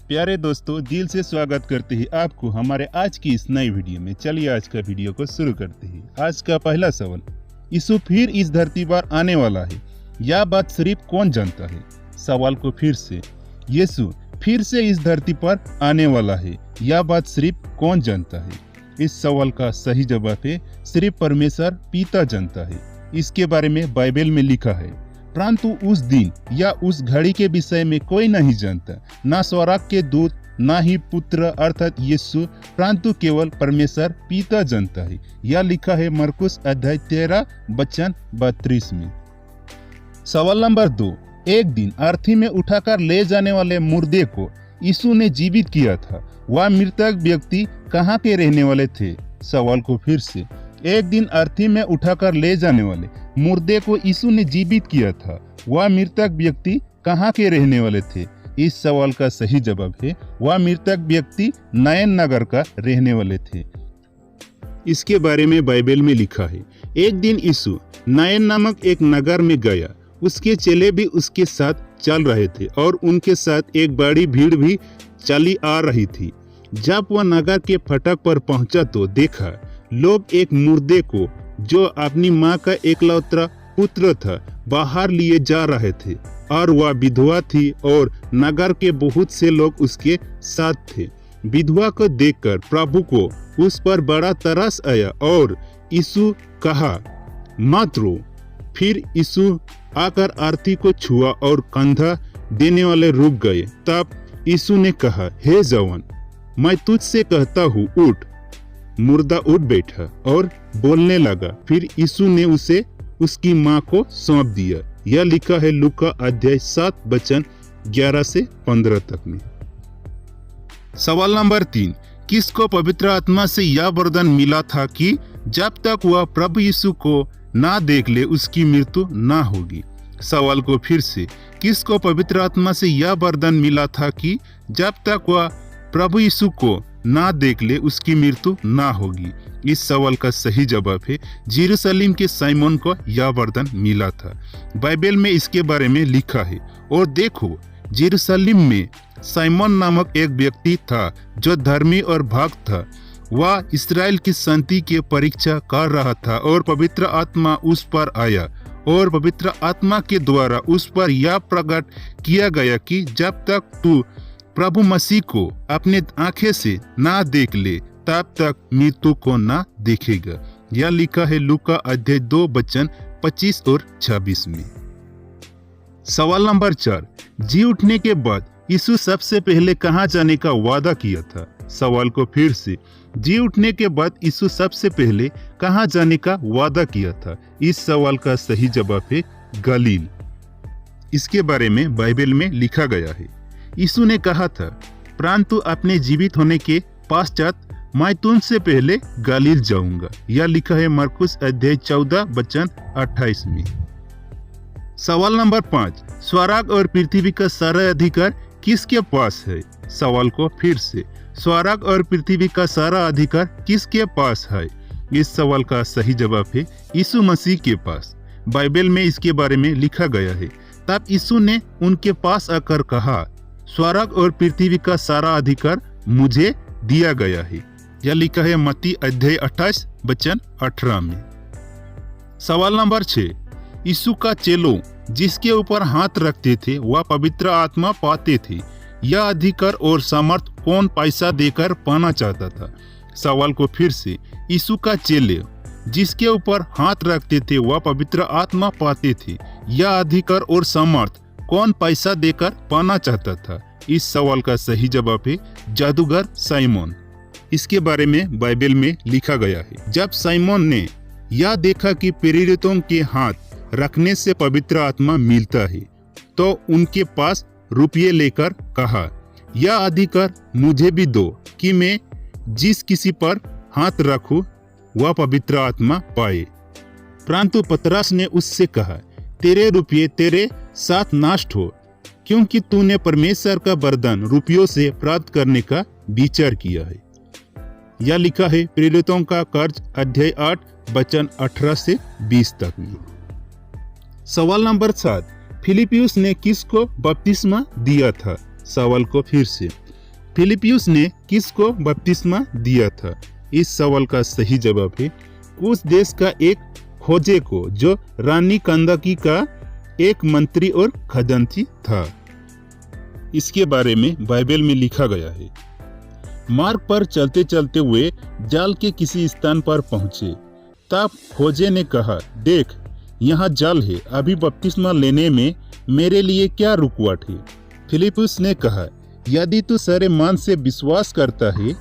प्यारे दोस्तों, दिल से स्वागत करते हैं आपको हमारे आज की इस नई वीडियो में। चलिए आज का वीडियो को शुरू करते हैं। आज का पहला सवाल, यीशु फिर इस धरती पर आने वाला है, यह बात सिर्फ कौन जानता है? सवाल को फिर से, यीशु फिर से इस धरती पर आने वाला है, यह बात सिर्फ कौन जानता है? इस सवाल का सही जवाब है सिर्फ परमेश्वर पिता जानता है। इसके बारे में बाइबल में लिखा है, परंतु उस दिन या उस घड़ी के विषय में कोई नहीं जानता, ना स्वर्ग के दूत, ना ही पुत्र अर्थात यीशु, परंतु केवल परमेश्वर पिता जानता है। यह लिखा है मरकुस अध्याय 13 वचन 32 में। सवाल नंबर 2, एक दिन अर्थी में उठाकर ले जाने वाले मुर्दे को यीशु ने जीवित किया था, वह मृतक व्यक्ति कहाँ के रहने वाले थे? सवाल को फिर से, एक दिन अर्थी में उठाकर ले जाने वाले मुर्दे को यीशु ने जीवित किया था, वह मृतक व्यक्ति कहाँ के रहने वाले थे? इस सवाल का सही जवाब है वह मृतक व्यक्ति नायन नगर का रहने वाले थे। इसके बारे में बाइबल में लिखा है, एक दिन यीशु नायन नामक एक नगर में गया, उसके चेले भी उसके साथ चल रहे थे और उनके साथ एक बड़ी भीड़ भी चली आ रही थी। जब वह नगर के फाटक पर पहुंचा तो देखा लोग एक मुर्दे को, जो अपनी माँ का एकलौता पुत्र था, बाहर लिए जा रहे थे और वह विधवा थी और नगर के बहुत से लोग उसके साथ थे। विधवा को देखकर प्रभु को उस पर बड़ा तरस आया और यीशु कहा, मत रो। फिर यीशु आकर अर्थी को छुआ और कंधा देने वाले रुक गए। तब यीशु ने कहा, हे जवान, मैं तुझसे कहता हूँ, उठ। मुर्दा उठ बैठा और बोलने लगा। फिर यीशु ने उसे उसकी माँ को सौंप दिया। यह लिखा है लूका अध्याय 7 वचन 11 से 15 तक में। सवाल नंबर 3, किसको पवित्र आत्मा से यह वरदान मिला था कि जब तक वह प्रभु यीशु को ना देख ले उसकी मृत्यु ना होगी? सवाल को फिर से, किसको पवित्र आत्मा से यह वरदान मिला था कि जब तक वह प्रभु यीशु को ना देख ले उसकी मृत्यु ना होगी? इस सवाल का सही जवाब है यरूशलेम के साइमन को यह वरदान मिला था। बाइबल में इसके बारे में लिखा है, और देखो यरूशलेम में साइमन नामक एक व्यक्ति था जो धर्मी और भक्त था। वह इस्राएल की शांति की परीक्षा कर रहा था और पवित्र आत्मा उस पर आया और पवित्र आत्मा के द्वारा उस पर यह प्रकट किया गया कि जब तक तू प्रभु मसीह को अपने आंखें से ना देख ले तब तक मृत्यु को ना देखेगा। यह लिखा है लूका अध्याय 2 वचन 25 और 26 में। सवाल नंबर 4, जी उठने के बाद यीशु सबसे पहले कहाँ जाने का वादा किया था? सवाल को फिर से, जी उठने के बाद यीशु सबसे पहले कहाँ जाने का वादा किया था? इस सवाल का सही जवाब है गलील। इसके बारे में बाइबल में लिखा गया है, यीशु ने कहा था, परंतु अपने जीवित होने के पश्चात मैं तुमसे पहले गलील जाऊंगा। यह लिखा है मरकुस अध्याय 14 वचन 28 में। सवाल नंबर 5, स्वर्ग और पृथ्वी का सारा अधिकार किसके पास है? सवाल को फिर से, स्वर्ग और पृथ्वी का सारा अधिकार किसके पास है? इस सवाल का सही जवाब है यीशु मसीह के पास। बाइबल में इसके बारे में लिखा गया है, तब यीशु ने उनके पास आकर कहा, स्वर्ग और पृथ्वी का सारा अधिकार मुझे दिया गया है। यह लिखा है मत्ती अध्याय 28 वचन 18 में। सवाल नंबर 6, यीशु का चेलों जिसके ऊपर हाथ रखते थे वह पवित्र आत्मा पाते थे, यह अधिकार और सामर्थ कौन पैसा देकर पाना चाहता था? सवाल को फिर से, यीशु का चेले जिसके ऊपर हाथ रखते थे वह पवित्र आत्मा पाते थे, यह अधिकार और सामर्थ कौन पैसा देकर पाना चाहता था? इस सवाल का सही जवाब है जादूगर साइमन। इसके बारे में बाइबल में लिखा गया है, जब साइमन ने यह देखा कि प्रेरितों के हाथ रखने से पवित्र आत्मा मिलता है, तो उनके पास रुपये लेकर कहा, यह अधिकार मुझे भी दो कि मैं जिस किसी पर हाथ रखूं वह पवित्र आत्मा पाए। परंतु पतरस ने उससे कहा, तेरे रुपये तेरे साथ नष्ट हो, क्योंकि तूने परमेश्वर का वरदान रुपयों से प्राप्त करने का विचार किया है। यह लिखा है प्रेरितों का कार्य अध्याय 8 वचन 18 से 20 तक में। सवाल नंबर 7, फिलिपियुस ने किसको बपतिस्मा दिया था? सवाल को फिर से, फिलिप्युस ने किसको बपतिस्मा दिया था? इस सवाल का सही जवाब है कुश देश का एक खोजे को, जो रानी कंदाकी का एक मंत्री और खजांची था। इसके बारे में बाइबल में लिखा गया है। मार्ग पर चलते चलते हुए जाल के किसी स्थान पर पहुंचे। तब खोजे ने कहा, देख यहाँ जाल है, अभी बपतिस्मा लेने में मेरे लिए क्या रुकावट है? फिलिप्पुस ने कहा, यदि तू सारे मन से विश्वास करता है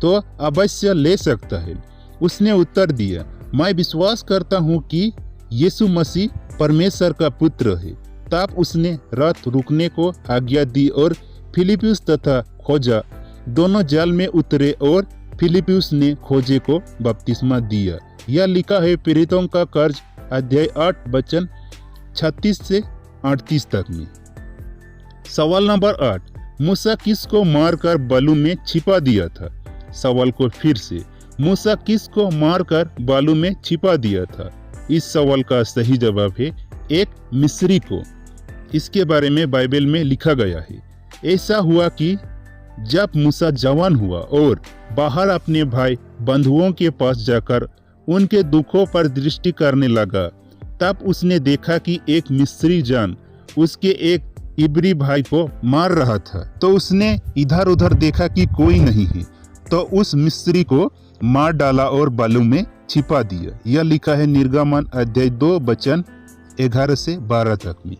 तो अवश्य ले सकता है। उसने उत्तर दिया, मैं विश्वास करता हूँ कि यीशु मसीह परमेश्वर का पुत्र है। तब उसने रथ रुकने को आज्ञा दी और फिलिप्पुस तथा खोजा दोनों जाल में उतरे और फिलिप्पुस ने खोजे को बपतिस्मा दिया। यह लिखा है प्रेरितों का कार्य अध्याय 8 वचन 36 से 38 तक में। सवाल नंबर 8, मूसा किसको मारकर बालू में छिपा दिया था? सवाल को फिर से, मूसा किसको मारकर बालू में छिपा दिया था? इस सवाल का सही जवाब है एक मिस्री को। इसके बारे में बाइबल में लिखा गया है, ऐसा हुआ कि जब मूसा जवान हुआ और बाहर अपने भाई बंधुओं के पास जाकर उनके दुखों पर दृष्टि करने लगा, तब उसने देखा कि एक मिस्री जान उसके एक इब्री भाई को मार रहा था। तो उसने इधर उधर देखा कि कोई नहीं है, तो उस मिस्री को मार डाला और बालू में छिपा दिया। यह लिखा है निर्गमन अध्याय 2 वचन 11 से 12 तक में।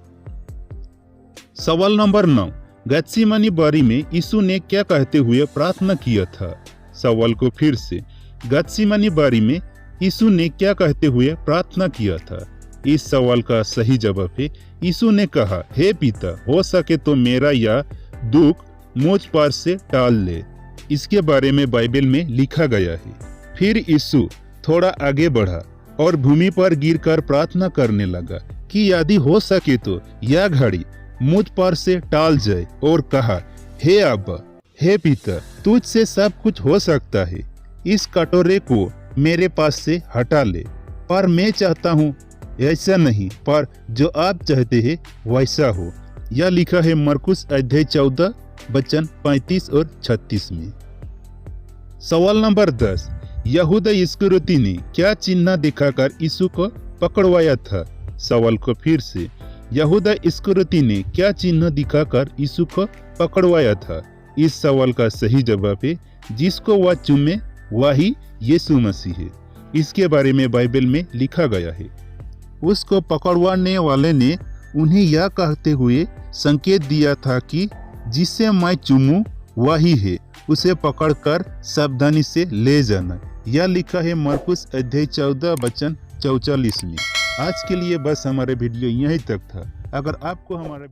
सवाल नंबर 9, गत्सिमनी बारी में यीशु ने क्या कहते हुए प्रार्थना किया था? सवाल को फिर से, गत्सिमनी बारी में यीशु ने क्या कहते हुए प्रार्थना किया था? इस सवाल का सही जवाब है यीशु ने कहा, हे पिता, हो सके तो मेरा यह दुख मुझ पर से टाल ले। इसके बारे में बाइबल में लिखा गया है। फिर यीशु थोड़ा आगे बढ़ा और भूमि पर गिरकर प्रार्थना करने लगा कि यदि हो सके तो यह घड़ी मुझ पर से टाल जाए, और कहा, हे अब्बा, हे पिता, तुझसे सब कुछ हो सकता है, इस कटोरे को मेरे पास से हटा ले, पर मैं चाहता हूँ ऐसा नहीं, पर जो आप चाहते हैं वैसा हो। यह लिखा है मरकुस अध्याय 14 वचन 35 और 36 में। सवाल नंबर 10, यहूदा इस्करियोती ने क्या चिन्ह दिखाकर यीशु को पकड़वाया था? सवाल को फिर से, यहूदा इस्करियोती ने क्या चिन्ह दिखाकर यीशु को पकड़वाया था? इस सवाल का सही जवाब है जिसको वह चूमे वही यीशु मसीह है। इसके बारे में बाइबल में लिखा गया है, उसको पकड़वाने वाले ने उन्हें यह कहते हुए संकेत दिया था कि जिसे मैं चूमूं वही है, उसे पकड़कर सावधानी से ले जाना। यह लिखा है मरकुस अध्याय 14 वचन 44 में। आज के लिए बस हमारा वीडियो यहीं तक था। अगर आपको हमारा